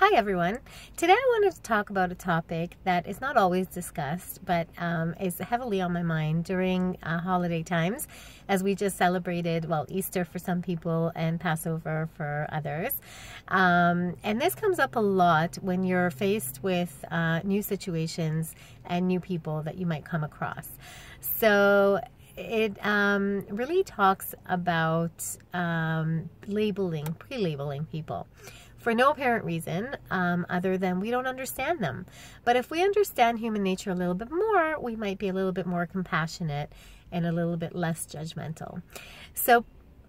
Hi everyone. Today I wanted to talk about a topic that is not always discussed, but is heavily on my mind during holiday times, as we just celebrated, well, Easter for some people and Passover for others. And this comes up a lot when you're faced with new situations and new people that you might come across. So it really talks about pre-labeling people for no apparent reason other than we don't understand them. But if we understand human nature a little bit more, we might be a little bit more compassionate and a little bit less judgmental. So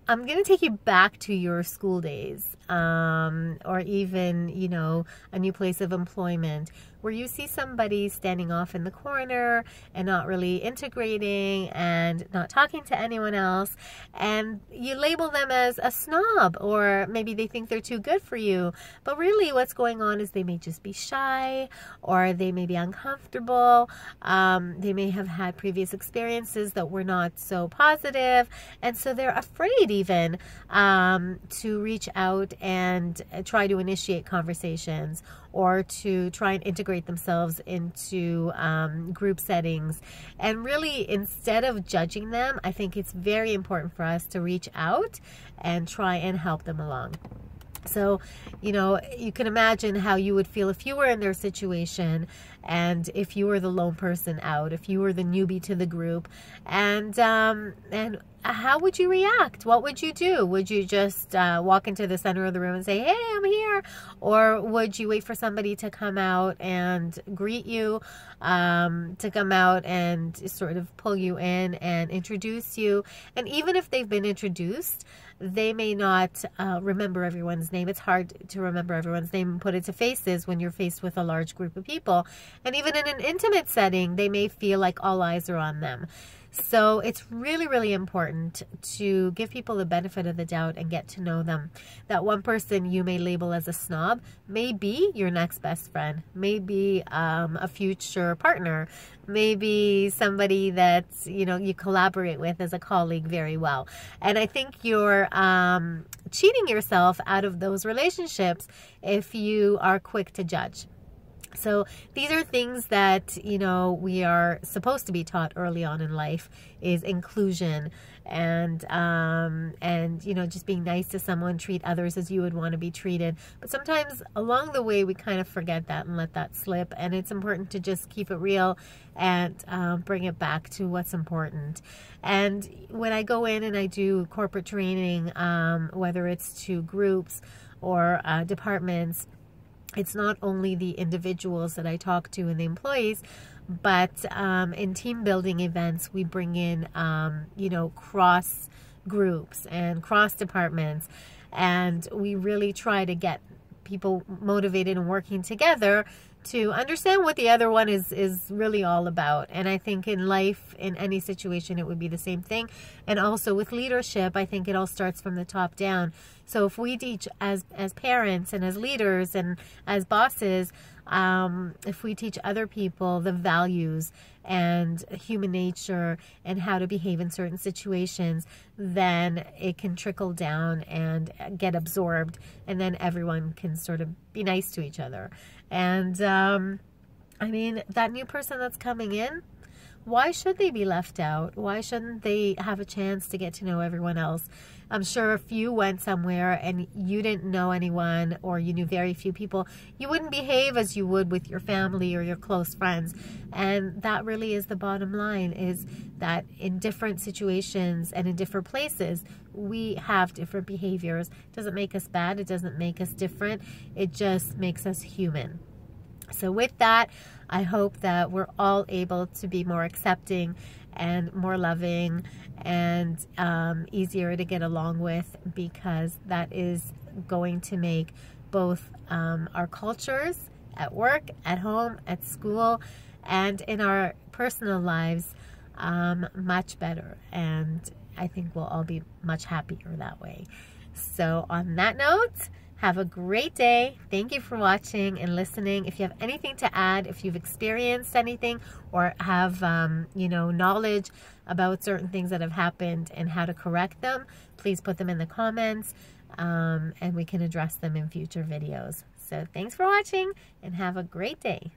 I'm going to take you back to your school days, or even, a new place of employment where you see somebody standing off in the corner and not really integrating and not talking to anyone else, and you label them as a snob, or maybe they think they're too good for you. But really what's going on is they may just be shy, or they may be uncomfortable. They may have had previous experiences that were not so positive, and so they're afraid even to reach out and try to initiate conversations or to try and integrate themselves into group settings. And really, instead of judging them, I think it's very important for us to reach out and try and help them along. So, you can imagine how you would feel if you were in their situation, and if you were the lone person out, if you were the newbie to the group, and how would you react? What would you do? Would you just walk into the center of the room and say, "Hey, I'm here"? Or would you wait for somebody to come out and greet you, to come out and sort of pull you in and introduce you? And even if they've been introduced, they may not remember everyone's name. It's hard to remember everyone's name and put it to faces when you're faced with a large group of people. And even in an intimate setting, they may feel like all eyes are on them. So it's really, really important to give people the benefit of the doubt and get to know them. That one person you may label as a snob may be your next best friend, maybe a future partner, maybe somebody that you collaborate with as a colleague very well. And I think you're cheating yourself out of those relationships if you are quick to judge. So these are things that, we are supposed to be taught early on in life, is inclusion and just being nice to someone, treat others as you would want to be treated. But sometimes along the way, we kind of forget that and let that slip. And it's important to just keep it real and bring it back to what's important. And when I go in and I do corporate training, whether it's to groups or departments, it's not only the individuals that I talk to and the employees, but in team building events, we bring in, cross groups and cross departments, and we really try to get people motivated and working together to understand what the other one is really all about. And I think in life, in any situation, it would be the same thing. And also with leadership, I think it all starts from the top down. So if we teach as parents and as leaders and as bosses, if we teach other people the values and human nature and how to behave in certain situations, then it can trickle down and get absorbed, and then everyone can sort of be nice to each other. And that new person that's coming in, why should they be left out? Why shouldn't they have a chance to get to know everyone else? I'm sure if you went somewhere and you didn't know anyone, or you knew very few people, you wouldn't behave as you would with your family or your close friends. And that really is the bottom line, is that in different situations and in different places, we have different behaviors. It doesn't make us bad. It doesn't make us different. It just makes us human. So with that, I hope that we're all able to be more accepting and more loving and easier to get along with, because that is going to make both our cultures at work, at home, at school, and in our personal lives much better. And I think we'll all be much happier that way. So on that note, have a great day. Thank you for watching and listening. If you have anything to add, if you've experienced anything or have, knowledge about certain things that have happened and how to correct them, please put them in the comments, and we can address them in future videos. So thanks for watching and have a great day.